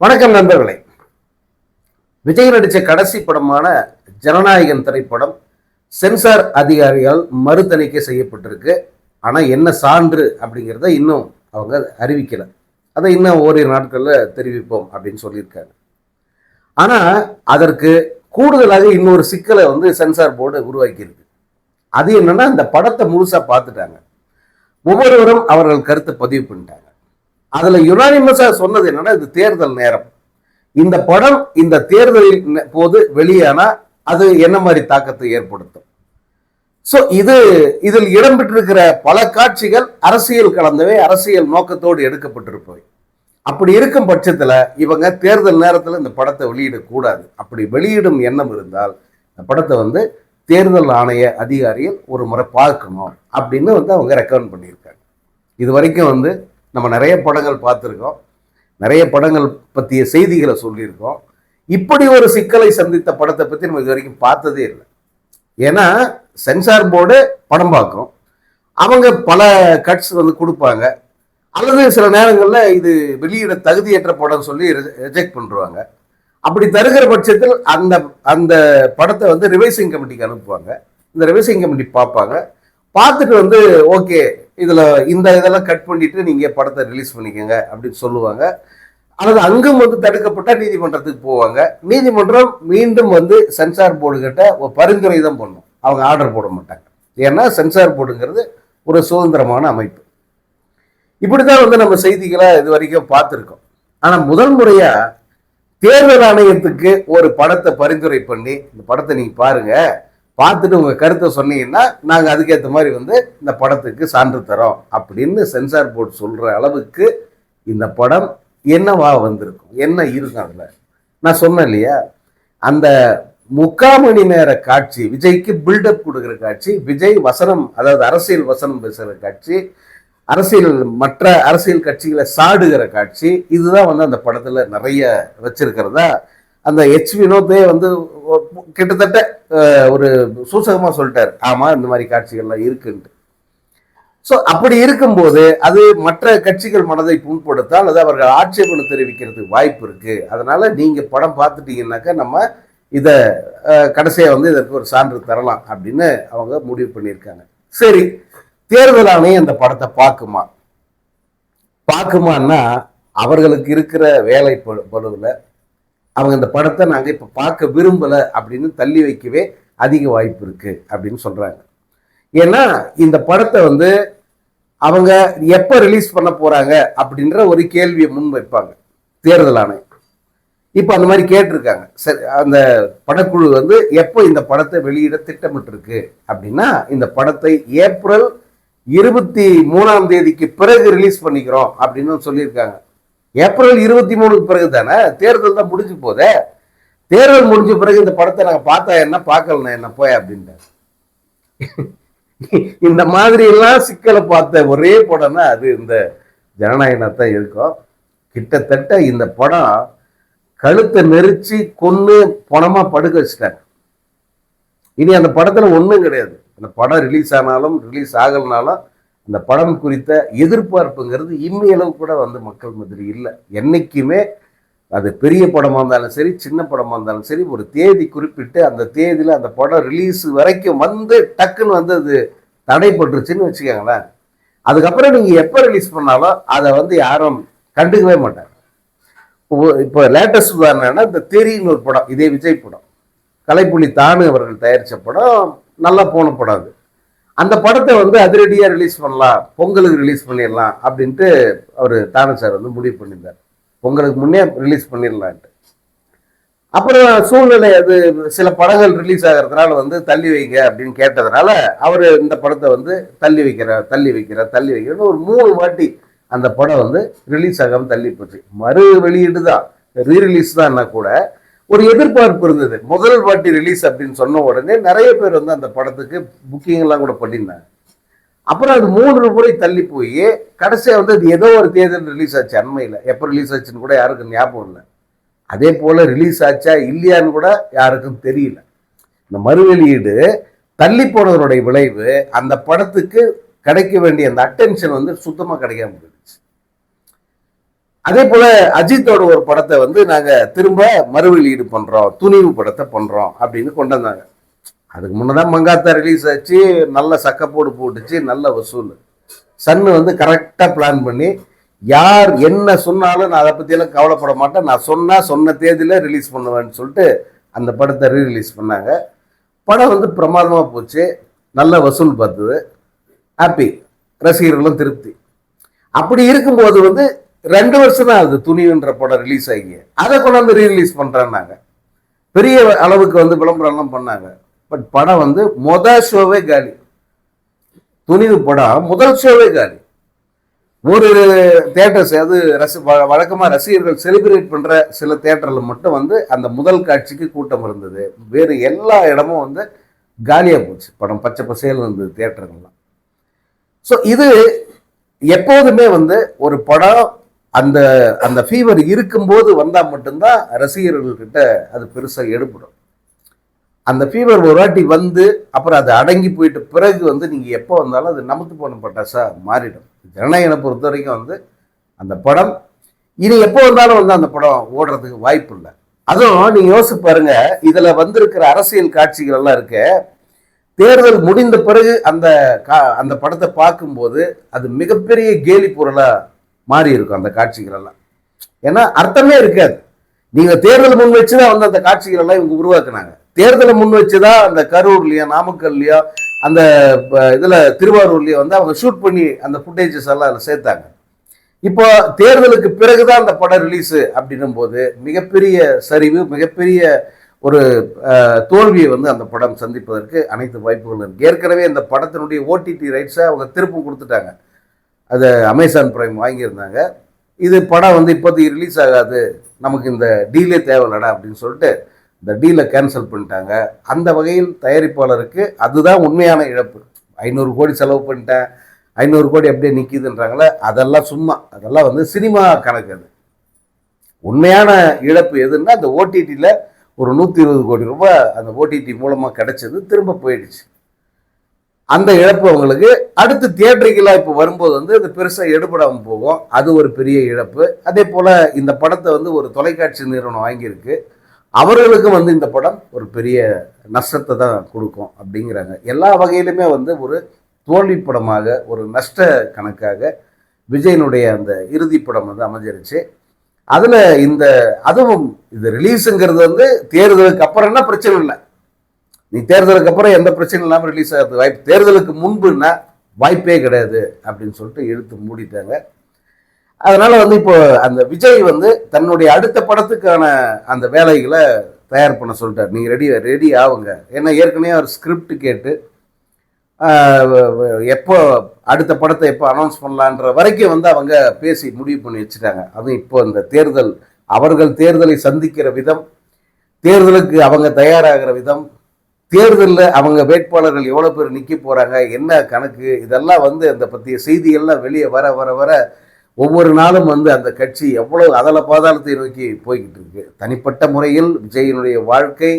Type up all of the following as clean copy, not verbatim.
வணக்கம் நண்பர்களே. விஜய் நடித்த கடைசி படமான ஜனநாயகன் திரைப்படம் சென்சார் அதிகாரியால் மறுதணிக்கை செய்யப்பட்டிருக்கு. ஆனால் என்ன சான்று அப்படிங்கிறத இன்னும் அவங்க அறிவிக்கலை. அதை இன்னும் ஓரிரு நாட்களில் தெரிவிப்போம் அப்படின்னு சொல்லியிருக்காங்க. ஆனால் அதற்கு கூடுதலாக இன்னொரு சிக்கலை சென்சார் போர்டு உருவாக்கியிருக்கு. அது என்னன்னா, இந்த படத்தை முழுசாக பார்த்துட்டாங்க. ஒவ்வொருவரும் அவர்கள் கருத்தை பதிவு பண்ணிட்டாங்க. அதுல யுனானிமஸா சொன்னது என்னன்னா, இது தேர்தல் நேரம், இந்த படம் இந்த தேர்தலின் போது வெளியானா அது என்ன மாதிரி தாக்கத்தை ஏற்படுத்தும். சோ இதில் இடம்பெற்றிருக்கிற பல காட்சிகள் அரசியல் கலந்தவை, அரசியல் நோக்கத்தோடு எடுக்கப்பட்டிருப்பவை. அப்படி இருக்கும் பட்சத்துல இவங்க தேர்தல் நேரத்துல இந்த படத்தை வெளியிடக்கூடாது. அப்படி வெளியிடும் எண்ணம் இருந்தால் இந்த படத்தை தேர்தல் ஆணைய அதிகாரிகள் ஒரு முறை பார்க்கணும் அப்படின்னு அவங்க ரெக்கமெண்ட் பண்ணியிருக்காங்க. இது வரைக்கும் நம்ம நிறைய படங்கள் பார்த்துருக்கோம், நிறைய படங்கள் பற்றிய செய்திகளை சொல்லியிருக்கோம். இப்படி ஒரு சிக்கலை சந்தித்த படத்தை பற்றி நம்ம இது வரைக்கும் பார்த்ததே இல்லை. ஏன்னா சென்சார் போர்டு படம் பார்க்கும், அவங்க பல கட்ஸ் கொடுப்பாங்க, அல்லது சில நேரங்களில் இது வெளியிட தகுதியற்ற படம் சொல்லி ரிஜெக்ட் பண்ணுவாங்க. அப்படி தருகிற பட்சத்தில் அந்த அந்த படத்தை ரிவைசிங் கமிட்டிக்கு அனுப்புவாங்க. இந்த ரிவைசிங் கமிட்டி பார்ப்பாங்க, பார்த்துட்டு ஓகே இதில் இதெல்லாம் கட் பண்ணிட்டு நீங்கள் படத்தை ரிலீஸ் பண்ணிக்கோங்க அப்படின்னு சொல்லுவாங்க. அல்லது அங்கும் தடுக்கப்பட்ட நீதிமன்றத்துக்கு போவாங்க. நீதிமன்றம் மீண்டும் சென்சார் போர்டு கிட்ட ஒரு பரிந்துரை தான் பண்ணும், அவங்க ஆர்டர் போட மாட்டாங்க. ஏன்னா சென்சார் போர்டுங்கிறது ஒரு சுதந்திரமான அமைப்பு. இப்படிதான் நம்ம செய்திகளை இது வரைக்கும் பார்த்துருக்கோம். ஆனால் முதல் முறையா தேர்தல் ஆணையத்துக்கு ஒரு படத்தை பரிந்துரை பண்ணி, இந்த படத்தை நீங்க பாருங்க, பார்த்துட்டு உங்க கருத்தை சொன்னீங்கன்னா நாங்க அதுக்கேற்ற மாதிரி இந்த படத்துக்கு சான்று தரோம் அப்படின்னு சென்சார் போர்டு சொல்ற அளவுக்கு இந்த படம் என்னவா வந்திருக்கும், என்ன இருக்கும். அதுல நான் சொன்னேன் இல்லையா, அந்த 3/4 மணி நேர காட்சி, விஜய்க்கு பில்டப் கொடுக்குற காட்சி, விஜய் வசனம், அதாவது அரசியல் வசனம் பேசுகிற காட்சி, மற்ற அரசியல் கட்சிகளை சாடுகிற காட்சி, இதுதான் அந்த படத்துல நிறைய வச்சிருக்கிறதா அந்த எச் வினோதே கிட்டத்தட்ட ஒரு சூசகமா சொல்லிட்டாரு. ஆமா, இந்த மாதிரி காட்சிகள்லாம் இருக்குன்ட்டு. ஸோ அப்படி இருக்கும்போது அது மற்ற கட்சிகள் மனதை புண்படுத்தால் அது அவர்கள் ஆட்சேபனை தெரிவிக்கிறதுக்கு வாய்ப்பு இருக்கு. அதனால நீங்க படம் பார்த்துட்டீங்கன்னாக்கா நம்ம இதை கடைசியா இதற்கு ஒரு சான்று தரலாம் அப்படின்னு அவங்க முடிவு பண்ணியிருக்காங்க. சரி, தேர்தல் ஆணையம் அந்த படத்தை பார்க்குமான்னா அவர்களுக்கு இருக்கிற வேலை பளுவில் அவங்க இந்த படத்தை நாங்கள் இப்போ பார்க்க விரும்பலை அப்படின்னு தள்ளி வைக்கவே அதிக வாய்ப்பு இருக்கு அப்படின்னு சொல்றாங்க. ஏன்னா இந்த படத்தை அவங்க எப்போ ரிலீஸ் பண்ண போறாங்க அப்படின்ற ஒரு கேள்வியை முன் வைப்பாங்க தேர்தல் ஆணையம். இப்போ அந்த மாதிரி கேட்டிருக்காங்க. சரி, அந்த படக்குழு எப்போ இந்த படத்தை வெளியிட திட்டமிட்டு இருக்கு அப்படின்னா, இந்த படத்தை ஏப்ரல் 23 பிறகு ரிலீஸ் பண்ணிக்கிறோம் அப்படின்னு சொல்லியிருக்காங்க. ஏப்ரல் 23 பிறகு தானே, தேர்தல் தான் முடிஞ்சு போதே. தேர்தல் முடிஞ்ச பிறகு இந்த படத்தை நாங்கள் பார்த்தா என்ன, பார்க்கலன்னா என்ன போய் அப்படின்ட்டு இந்த மாதிரி எல்லாம் சிக்கலை பார்த்த ஒரே படம்னா அது இந்த ஜனநாயகத்தான் இருக்கும். கிட்டத்தட்ட இந்த படம் கழுத்தை நெரிச்சு கொன்னு பணமா படுக்க வச்சுட்டாங்க. இனி அந்த படத்துல ஒன்றும் கிடையாது. அந்த படம் ரிலீஸ் ஆனாலும் ரிலீஸ் ஆகலனாலும் அந்த படம் குறித்த எதிர்பார்ப்புங்கிறது இம்மையளவு கூட மக்கள் மத்தியில் இல்லை. என்னைக்குமே அது பெரிய படமாக இருந்தாலும் சரி, சின்ன படமாக இருந்தாலும் சரி, ஒரு தேதி குறிப்பிட்டு அந்த தேதியில் அந்த படம் ரிலீஸ் வரைக்கும் டக்குன்னு அது தடைப்பட்டுருச்சுன்னு வச்சுக்கோங்களேன், அதுக்கப்புறம் நீங்கள் எப்போ ரிலீஸ் பண்ணாலும் அதை யாரும் கண்டுக்கவே மாட்டாங்க. இப்போ லேட்டஸ்ட் உதாரணம்னா இந்த தெரின்னு ஒரு படம், இதே விஜய் படம், கலைப்புலி தானு அவர்கள் தயாரித்த படம், நல்லா போன படம். அது அந்த படத்தை அதிரடியாக ரிலீஸ் பண்ணலாம், பொங்கலுக்கு ரிலீஸ் பண்ணிடலாம் அப்படின்ட்டு அவர் தானு சார் முடிவு பண்ணியிருந்தார். பொங்கலுக்கு முன்னே ரிலீஸ் பண்ணிடலான்ட்டு. அப்புறம் சூழ்நிலை, அது சில படங்கள் ரிலீஸ் ஆகிறதுனால தள்ளி வைங்க அப்படின்னு கேட்டதுனால அவர் இந்த படத்தை தள்ளி வைக்கிறன்னு ஒரு 3 வாட்டி அந்த படம் ரிலீஸ் ஆகாமல் தள்ளி போச்சு. மறு வெளியீடு தான், ரீரிலீஸ் தான்னா கூட ஒரு எதிர்பார்ப்பு இருந்தது. முதல் வாட்டி ரிலீஸ் அப்படின்னு சொன்ன உடனே நிறைய பேர் அந்த படத்துக்கு புக்கிங் எல்லாம் கூட பண்ணியிருந்தாங்க. அப்புறம் அது 3 முறை தள்ளி போய் கடைசியா அது ஏதோ ஒரு தேதியில் ரிலீஸ் ஆச்சு. அண்மையில் எப்போ ரிலீஸ் ஆச்சுன்னு கூட யாருக்கும் ஞாபகம் இல்லை. அதே போல ரிலீஸ் ஆச்சா இல்லையான்னு கூட யாருக்கும் தெரியல. இந்த மறு வெளியீடு தள்ளி போனதனுடைய விளைவு அந்த படத்துக்கு கிடைக்க வேண்டிய அந்த அட்டென்ஷன் சுத்தமா கிடைக்காம போயிடுச்சு. அதே போல அஜித்தோட ஒரு படத்தை வந்து நாங்க திரும்ப மறு வெளியீடு பண்றோம், துணிவு படத்தை பண்றோம் அப்படின்னு கொண்டு வந்தாங்க. அதுக்கு முன்னதான் மங்காத்தா ரிலீஸ் ஆச்சு, நல்ல சக்கப்போடு போட்டுச்சு, நல்ல வசூல். சன்னு வந்து கரெக்டா பிளான் பண்ணி யார் என்ன சொன்னாலும் நான் அதை பத்தி எல்லாம் கவலைப்பட மாட்டேன், நான் சொன்ன தேதியில ரிலீஸ் பண்ணுவேன்னு சொல்லிட்டு அந்த படத்தை ரீரிலீஸ் பண்ணாங்க. படம் வந்து பிரமாதமா போச்சு, நல்ல வசூல் பார்த்தது, ஹாப்பி, ரசிகர்களும் திருப்தி. அப்படி இருக்கும்போது வந்து 2 வருஷம் தான் அது துணிவுன்ற படம் ரிலீஸ் ஆகி அதை கொண்டாந்து ரீரிலீஸ் பண்றாங்க. பெரிய அளவுக்கு வந்து விளம்பரம் எல்லாம் பண்ணாங்க. பட் படம் வந்து முதல் ஷோவே காலி. துணிவு படம் முதல் ஷோவே காலி. ஒரு தியேட்டர்ஸ் அது வழக்கமா ரசிகர்கள் செலிப்ரேட் பண்ற சில தியேட்டர்ல மட்டும் வந்து அந்த முதல் காட்சிக்கு கூட்டம் இருந்தது. வேறு எல்லா இடமும் வந்து காலியா போச்சு. படம் பச்சை பசேல் இருந்தது தியேட்டர்கள்லாம். ஸோ இது எப்போதுமே வந்து ஒரு படம் அந்த அந்த ஃபீவர் இருக்கும்போது வந்தால் மட்டும்தான் ரசிகர்கள்கிட்ட அது பெருசாக எடுபடும். அந்த ஃபீவர் ஒரு வாட்டி வந்து அப்புறம் அது அடங்கி போயிட்டு பிறகு வந்து நீங்கள் எப்போ வந்தாலும் அது நமத்து போன பட்டாசா மாறிடும். ஜனநாயகனை பொறுத்த வரைக்கும் வந்து அந்த படம் இனி எப்போ வந்தாலும் வந்து அந்த படம் ஓடுறதுக்கு வாய்ப்பு இல்லை. அதுவும் நீங்கள் யோசிச்சு பாருங்க, இதில் வந்திருக்கிற அரசியல் காட்சிகள் எல்லாம் இருக்க, தேர்தல் முடிந்த பிறகு அந்த படத்தை பார்க்கும்போது அது மிகப்பெரிய கேலி பொருளாக மாறி இருக்கும் அந்த காட்சிகள் எல்லாம். ஏன்னா அர்த்தமே இருக்காது. நீங்க தேர்தல் முன் வச்சுதான் வந்து அந்த காட்சிகள் எல்லாம் இவங்க உருவாக்குனாங்க. தேர்தலை முன் வச்சுதான் அந்த கரூர்லயோ நாமக்கல்லையோ அந்த இதுல திருவாரூர்லயோ வந்து அவங்க ஷூட் பண்ணி அந்த ஃபுட்டேஜஸ் எல்லாம் அதில் சேர்த்தாங்க. இப்போ தேர்தலுக்கு பிறகுதான் அந்த படம் ரிலீஸு அப்படின்னும் போது மிகப்பெரிய சரிவு, மிகப்பெரிய ஒரு தோல்வியை வந்து அந்த படம் சந்திப்பதற்கு அனைத்து வாய்ப்புகளும் இருக்கு. ஏற்கனவே இந்த படத்தினுடைய ஓடிடி ரைட்ஸை அவங்க திரும்ப கொடுத்துட்டாங்க. அதை அமேசான் பிரைம் வாங்கியிருந்தாங்க. இது படம் வந்து இப்போதைக்கு ரிலீஸ் ஆகாது, நமக்கு இந்த டீலே தேவையில்லடா அப்படின்னு சொல்லிட்டு இந்த டீலை கேன்சல் பண்ணிட்டாங்க. அந்த வகையில் தயாரிப்பாளருக்கு அதுதான் உண்மையான இழப்பு. 500 கோடி செலவு பண்ணிட்டேன், 500 கோடி அப்படியே நிற்கிதுன்றாங்களே, அதெல்லாம் சும்மா, அதெல்லாம் வந்து சினிமா கணக்கு. அது உண்மையான இழப்பு எதுன்னா அந்த ஓடிடியில் ஒரு 120 கோடி ரூபாய் அந்த ஓடிடி மூலமாக கிடைச்சது திரும்ப போயிடுச்சு. அந்த இழப்பு அவங்களுக்கு அடுத்து தியேட்டருக்கெல்லாம் இப்போ வரும்போது வந்து அது பெருசாக எடுபடாமல் போகும். அது ஒரு பெரிய இழப்பு. அதே போல் இந்த படத்தை வந்து ஒரு தொலைக்காட்சி நிறுவனம் வாங்கியிருக்கு, அவர்களுக்கும் வந்து இந்த படம் ஒரு பெரிய நஷ்டத்தை தான் கொடுக்கும் அப்படிங்கிறாங்க. எல்லா வகையிலுமே வந்து ஒரு தோல்வி படமாக, ஒரு நஷ்ட கணக்காக விஜயனுடைய அந்த இறுதி படம் வந்து அமைஞ்சிருச்சு. அதில் அதுவும் இது ரிலீஸுங்கிறது வந்து தேர்தலுக்கு அப்புறம்னா பிரச்சனை இல்லை. நீ தேர்தலுக்கு அப்புறம் எந்த பிரச்சனையும் இல்லாமல் ரிலீஸ் ஆகிறது வாய்ப்பு, தேர்தலுக்கு முன்புன்னா வாய்ப்பே கிடையாது அப்படின்னு சொல்லிட்டு இழுத்து மூடிட்டாங்க. அதனால வந்து இப்போ அந்த விஜய் வந்து தன்னுடைய அடுத்த படத்துக்கான அந்த வேலைகளை தயார் பண்ண சொல்லிட்டார். நீங்கள் ரெடி ஆகுங்க. ஏன்னா ஏற்கனவே அவர் ஸ்கிரிப்ட் கேட்டு எப்போ அடுத்த படத்தை எப்போ அனௌன்ஸ் பண்ணலான்ற வரைக்கும் வந்து அவங்க பேசி முடிவு பண்ணி வச்சுட்டாங்க. அதுவும் இப்போ இந்த தேர்தல், அவர்கள் தேர்தலை சந்திக்கிற விதம், தேர்தலுக்கு அவங்க தயாராகிற விதம், தேர்தலில் அவங்க வேட்பாளர்கள் எவ்வளோ பேர் நிற்க போகிறாங்க, என்ன கணக்கு, இதெல்லாம் வந்து அந்த பற்றிய செய்திகள்லாம் வெளியே வர வர வர ஒவ்வொரு நாளும் வந்து அந்த கட்சி எவ்வளோ அதல பாதாளத்தை நோக்கி போய்கிட்டு இருக்கு. தனிப்பட்ட முறையில் விஜயனுடைய வாழ்க்கை,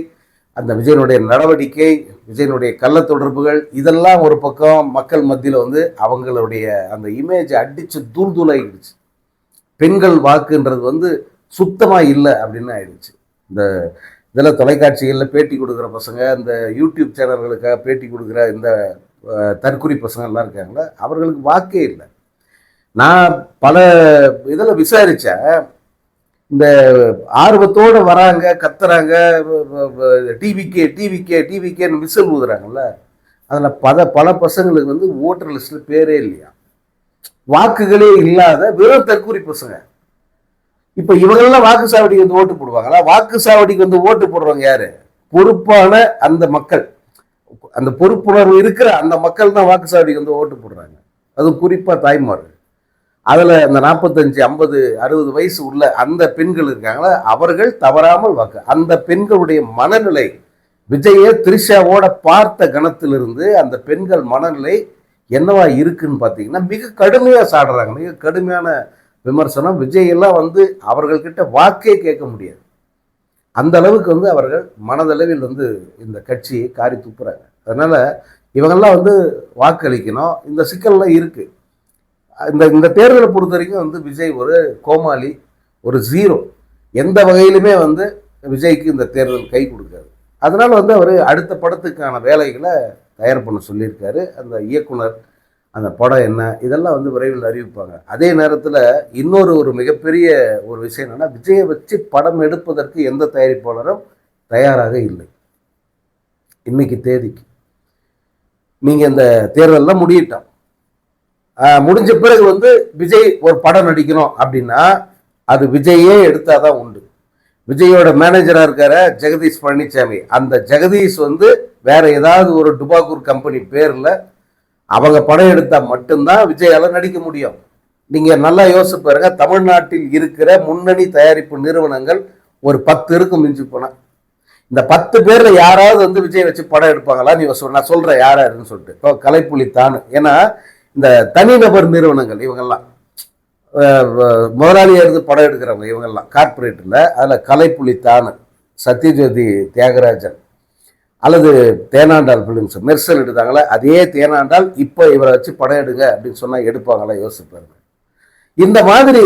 அந்த விஜயனுடைய நடவடிக்கை, விஜயனுடைய கள்ள தொடர்புகள், இதெல்லாம் ஒரு பக்கம் மக்கள் மத்தியில் வந்து அவங்களுடைய அந்த இமேஜை அடித்து தூள் தூளாகிடுச்சு. பெண்கள் வாக்குன்றது வந்து சுத்தமாக இல்லை அப்படின்னு ஆயிடுச்சு. இந்த இதில் தொலைக்காட்சிகளில் பேட்டி கொடுக்குற பசங்க, இந்த யூடியூப் சேனல்களுக்காக பேட்டி கொடுக்குற இந்த தற்குறி பசங்கள்லாம் இருக்காங்களே, அவர்களுக்கு வாக்கே இல்லை. நான் பல இதில் விசாரித்தேன். இந்த ஆர்வத்தோடு வராங்க, கத்துறாங்க, டிவிக்கே டிவிக்கே டிவிக்கேன்னு விசில் ஊதுறாங்கல்ல, அதில் பல பசங்களுக்கு வந்து ஓட்டர் லிஸ்ட்டில் பேரே இல்லையா, வாக்குகளே இல்லாத வெறும் தற்கூரி பசங்க. இப்போ இவங்கெல்லாம் வாக்கு சாவடிக்கு வந்து ஓட்டு போடுவாங்களா? வாக்கு சாவடிக்கு வந்து ஓட்டு போடுறவங்க யாரு? பொறுப்பான அந்த மக்கள், அந்த பொறுப்புணர்வு இருக்கிற அந்த மக்கள் தான் வாக்கு சாவடிக்கு வந்து ஓட்டு போடுறாங்க. அது குறிப்பாக தாய்மார்கள். அதில் அந்த 45, 50, 60 வயசு உள்ள அந்த பெண்கள் இருக்காங்களா, அவர்கள் தவறாமல் வாக்கு. அந்த பெண்களுடைய மனநிலை, விஜய த்ரிஷாவோட பார்த்த கணத்திலிருந்து அந்த பெண்கள் மனநிலை என்னவா இருக்குன்னு பார்த்தீங்கன்னா மிக கடுமையாக சாடுறாங்க. மிக கடுமையான விமர்சனம். விஜயெல்லாம் வந்து அவர்கள்கிட்ட வாக்கே கேட்க முடியாது. அந்த அளவுக்கு வந்து அவர்கள் மனதளவில் வந்து இந்த கட்சியை காரி துப்புறாங்க. அதனால் இவங்கெல்லாம் வந்து வாக்களிக்கணும். இந்த சிக்கல்லாம் இருக்குது. இந்த இந்த தேர்தலை பொறுத்த வரைக்கும் வந்து விஜய் ஒரு கோமாளி, ஒரு ஜீரோ. எந்த வகையிலுமே வந்து விஜய்க்கு இந்த தேர்தல் கை கொடுக்காது. அதனால வந்து அவர் அடுத்த படத்துக்கான வேலைகளை தயார் பண்ண சொல்லியிருக்காரு. அந்த இயக்குனர், அந்த படம் என்ன, இதெல்லாம் வந்து விரைவில் அறிவிப்பாங்க. அதே நேரத்தில் ஒரு மிகப்பெரிய ஒரு விஷயம் என்னன்னா, விஜயை வச்சு படம் எடுப்பதற்கு எந்த தயாரிப்பாளரும் தயாராக இல்லை இன்னைக்கு தேதிக்கு. நீங்கள் இந்த தேர்தல்லாம் முடியிட்டோம், முடிஞ்ச பிறகு வந்து விஜய் ஒரு படம் நடிக்கணும் அப்படின்னா அது விஜயே எடுத்தாதான் உண்டு. விஜயோட மேனேஜராக இருக்கிற ஜெகதீஷ் பழனிசாமி, அந்த ஜெகதீஷ் வந்து வேற ஏதாவது ஒரு டுபாக்கூர் கம்பெனி பேரில் அவங்க படம் எடுத்தால் மட்டும்தான் விஜயால நடிக்க முடியும். நீங்கள் நல்லா யோசிச்சு பாருங்க, தமிழ்நாட்டில் இருக்கிற முன்னணி தயாரிப்பு நிறுவனங்கள் ஒரு 10 இருக்கும் மிஞ்சி போனால். இந்த 10 பேரில் யாராவது வந்து விஜய் வச்சு படம் எடுப்பாங்களா? நான் சொல்கிறேன் யாராருன்னு சொல்லிட்டு. இப்போ கலைப்புலி தானு, ஏன்னா இந்த தனிநபர் நிறுவனங்கள் இவங்கெல்லாம் முதலாளியாக இருந்து படம் எடுக்கிறவங்க இவங்கெல்லாம் கார்பரேட்டில், அதில் கலைப்புலி தானு, சத்யஜோதி தியாகராஜன் அல்லது தேனாண்டால் ஃபிலிம்ஸ் மெர்சல் எடுத்தாங்களே, அதே தேனாண்டால் இப்போ இவரை வச்சு படம் எடுங்க அப்படின்னு சொன்னால் எடுப்பாங்களா? யோசிப்பாருங்க. இந்த மாதிரி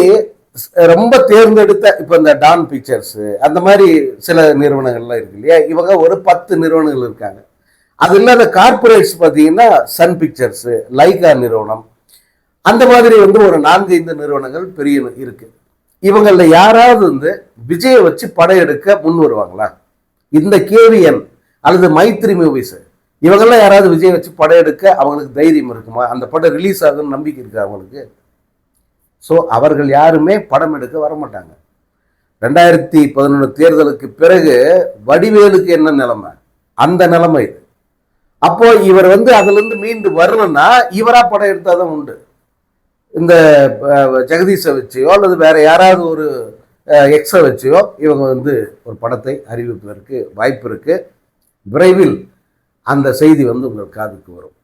ரொம்ப தேர்ந்தெடுத்த இப்போ இந்த டான் பிக்சர்ஸு அந்த மாதிரி சில நிறுவனங்கள்லாம் இருக்கு இல்லையா, இவங்க ஒரு 10 நிறுவனங்கள் இருக்காங்க. அது இல்லாத கார்பரேட்ஸ் பார்த்தீங்கன்னா சன் பிக்சர்ஸு, லைகா நிறுவனம், அந்த மாதிரி வந்து ஒரு 4-5 நிறுவனங்கள் பெரிய இருக்கு. இவங்களில் யாராவது வந்து விஜயை வச்சு படம் எடுக்க முன் வருவாங்களா? இந்த கேவிஎன் அல்லது மைத்ரி மூவிஸ் இவங்கெல்லாம் யாராவது விஜய் வச்சு படம் எடுக்க அவங்களுக்கு தைரியம் இருக்குமா? அந்த படம் ரிலீஸ் ஆகுன்னு நம்பிக்கை இருக்கு அவங்களுக்கு? ஸோ அவர்கள் யாருமே படம் எடுக்க வரமாட்டாங்க. 2011 தேர்தலுக்கு பிறகு வடிவேலுக்கு என்ன நிலைமை, அந்த நிலைமை இது. அப்போ இவர் வந்து அதுல இருந்து மீண்டு வரணும்னா இவரா படம் எடுத்தாதான் உண்டு. இந்த ஜெகதீஷை வச்சியோ அல்லது வேற யாராவது ஒரு எக்ஸை வச்சியோ இவங்க வந்து ஒரு படத்தை அறிவிப்பதற்கு வாய்ப்பு இருக்கு. விரைவில் அந்த செய்தி வந்து உங்கள் காதுக்கு வரும்.